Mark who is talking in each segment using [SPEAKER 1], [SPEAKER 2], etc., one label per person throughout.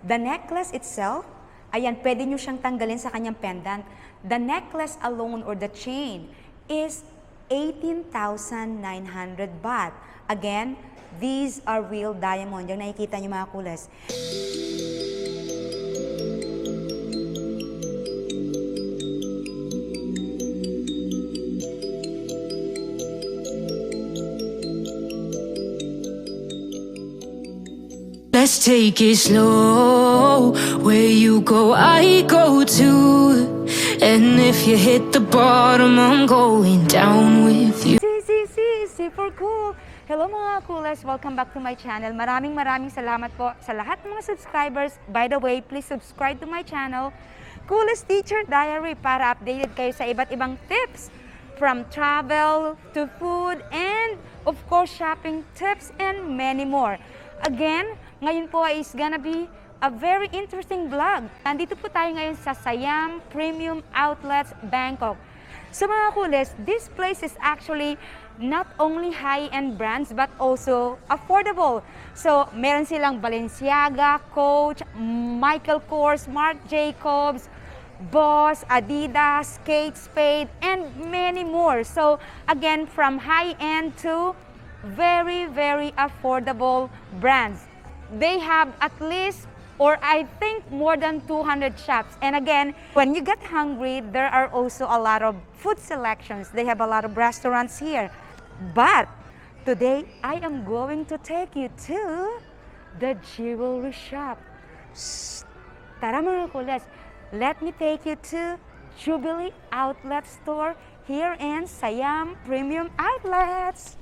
[SPEAKER 1] The necklace itself, ayan, pwede nyo siyang tanggalin sa kanyang pendant. The necklace alone or the chain is 18,900 baht. Again, these are real diamond. Yung nakikita nyo mga coolest.
[SPEAKER 2] Let's take it slow. Where you go, I go too. And if you hit the bottom, I'm going down with you.
[SPEAKER 1] Super cool! Hello mga coolest! Welcome back to my channel. Maraming salamat po sa lahat ng mga subscribers. By the way, please subscribe to my channel, Coolest Teacher Diary, para updated kayo sa iba't ibang tips from travel to food and of course shopping tips and many more. Again, ngayon po is gonna be a very interesting vlog. Nandito po tayo ngayon sa Siam Premium Outlets, Bangkok. So mga coolest, this place is actually not only high-end brands but also affordable. So meron silang Balenciaga, Coach, Michael Kors, Marc Jacobs, Boss, Adidas, Kate Spade, and many more. So again, from high-end to very affordable brands. They have at least, or I think more than 200 shops. And again, when you get hungry, there are also a lot of food selections. They have a lot of restaurants here. But today, I am going to take you to the jewelry shop. Shh! Tara mga kules, let me take you to Jubilee Outlet Store here in Siam Premium Outlets.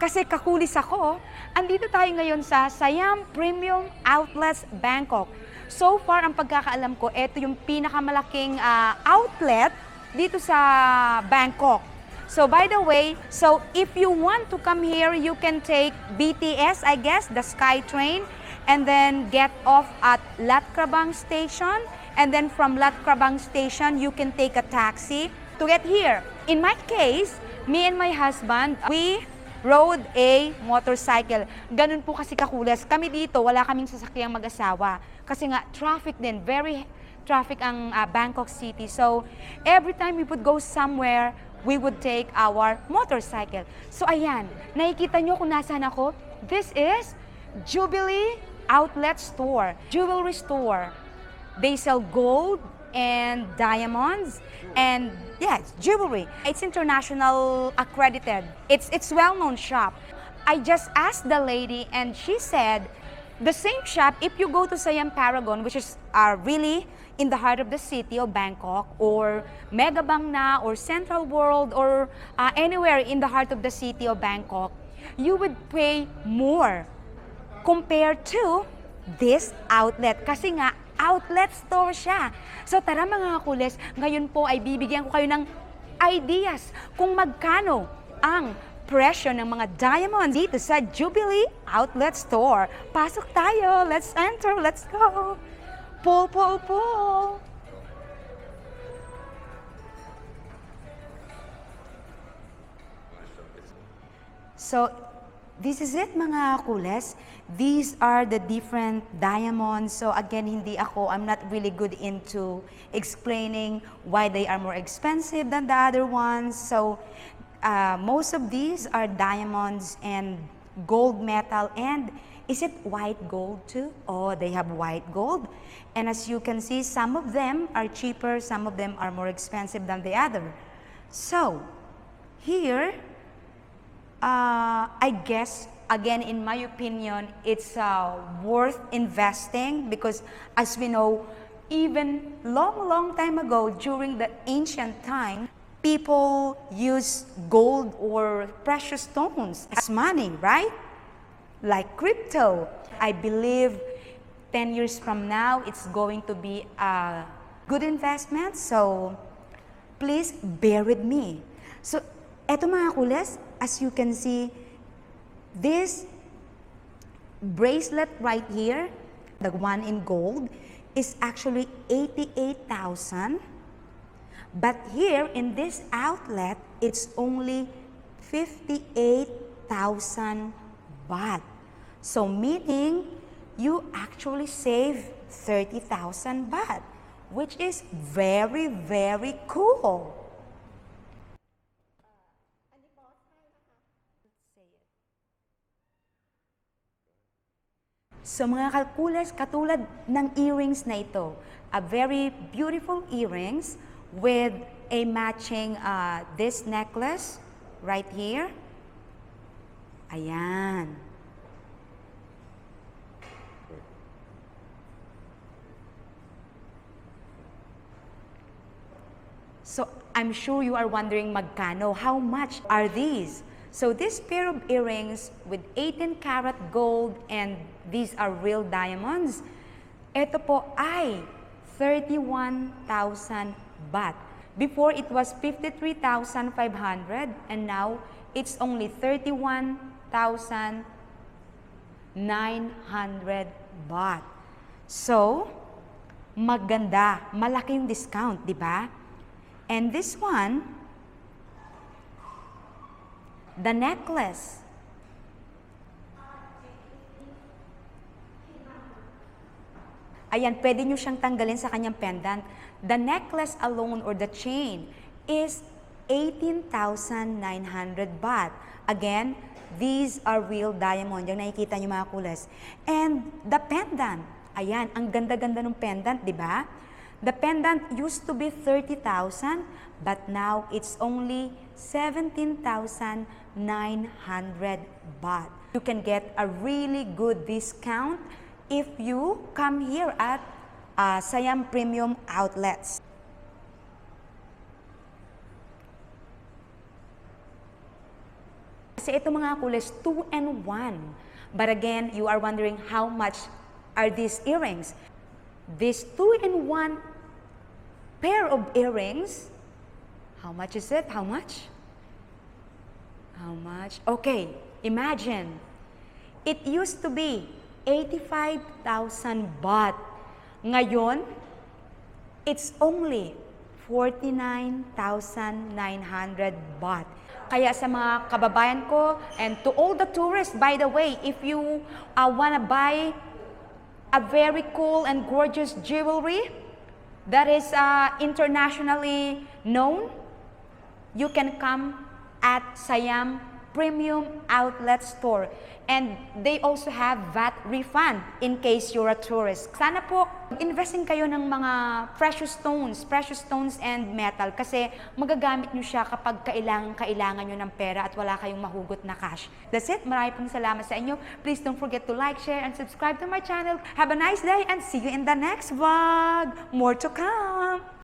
[SPEAKER 1] Kasi kakulis ako, andito tayo ngayon sa Siam Premium Outlets, Bangkok. So far, ang pagkakaalam ko, ito yung pinakamalaking outlet dito sa Bangkok. So by the way, so if you want to come here, you can take BTS, I guess, the Sky Train, and then get off at Lat Krabang Station. And then from Lat Krabang Station, you can take a taxi to get here. In my case, me and my husband, we rode a motorcycle. Ganun po kasi kakules. Kami dito, wala kaming sasakyang mag-asawa. Kasi nga, traffic din. Very traffic ang Bangkok City. So, every time we would go somewhere, we would take our motorcycle. So, ayan. Nakikita nyo kung nasaan ako? This is Jubilee outlet store, jewelry store. They sell gold and diamonds and yes, jewelry. It's international accredited. It's well-known shop. I just asked the lady and she said the same shop, if you go to Siam Paragon, which is really in the heart of the city of Bangkok, or Megabang or Central World, or anywhere in the heart of the city of Bangkok, you would pay more compared to this outlet. Kasi nga, outlet store siya. So tara mga kakules, ngayon po ay bibigyan ko kayo ng ideas kung magkano ang presyo ng mga diamond dito sa Jubilee Outlet Store. Pasok tayo. Let's enter. Let's go. Pull, pull, pull. So, this is it mga kules. These are the different diamonds. So again, I'm not really good into explaining why they are more expensive than the other ones. So, most of these are diamonds and gold metal. And is it white gold too? Oh, they have white gold. And as you can see, some of them are cheaper, some of them are more expensive than the other. So, here, I guess, again, in my opinion, it's worth investing because as we know, even long time ago, during the ancient time, people use gold or precious stones as money, right? Like crypto. I believe 10 years from now, it's going to be a good investment. So, please bear with me. So, eto mga kules, as you can see, this bracelet right here, the one in gold, is actually 88,000. But here in this outlet, it's only 58,000 baht. So meaning you actually save 30,000 baht, which is very, very cool. So mga kakules, katulad ng earrings na ito, a very beautiful earrings with a matching this necklace right here. Ayan. So I'm sure you are wondering magkano, how much are these? So this pair of earrings with 18 karat gold and these are real diamonds, ito po ay 31,000 baht. Before it was 53,500 and now it's only 31,900 baht. So, maganda, malaki yung discount, di ba? And this one, the necklace, ayan, pwede nyo siyang tanggalin sa kanyang pendant. The necklace alone or the chain is 18,900 baht. Again, these are real diamond. Yung nakikita nyo mga kules. And the pendant, ayan, ang ganda-ganda ng pendant, di ba? The pendant used to be 30,000, but now it's only 17,900 baht. You can get a really good discount if you come here at Siam Premium Outlets. Kasi ito mga kules, 2-in-1. But again, you are wondering how much are these earrings? This 2-in-1 pair of earrings, how much is it? How much? How much? Okay, imagine. It used to be 85,000 baht. Ngayon, it's only 49,900 baht. Kaya sa mga kababayan ko and to all the tourists, by the way, if you wanna buy a very cool and gorgeous jewelry that is internationally known, you can come at Siam premium outlet store. And they also have VAT refund in case you're a tourist. Sana po, investin kayo ng mga precious stones and metal kasi magagamit nyo siya kapag kailangan nyo ng pera at wala kayong mahugot na cash. That's it. Marami pong salamat sa inyo. Please don't forget to like, share, and subscribe to my channel. Have a nice day and see you in the next vlog. More to come!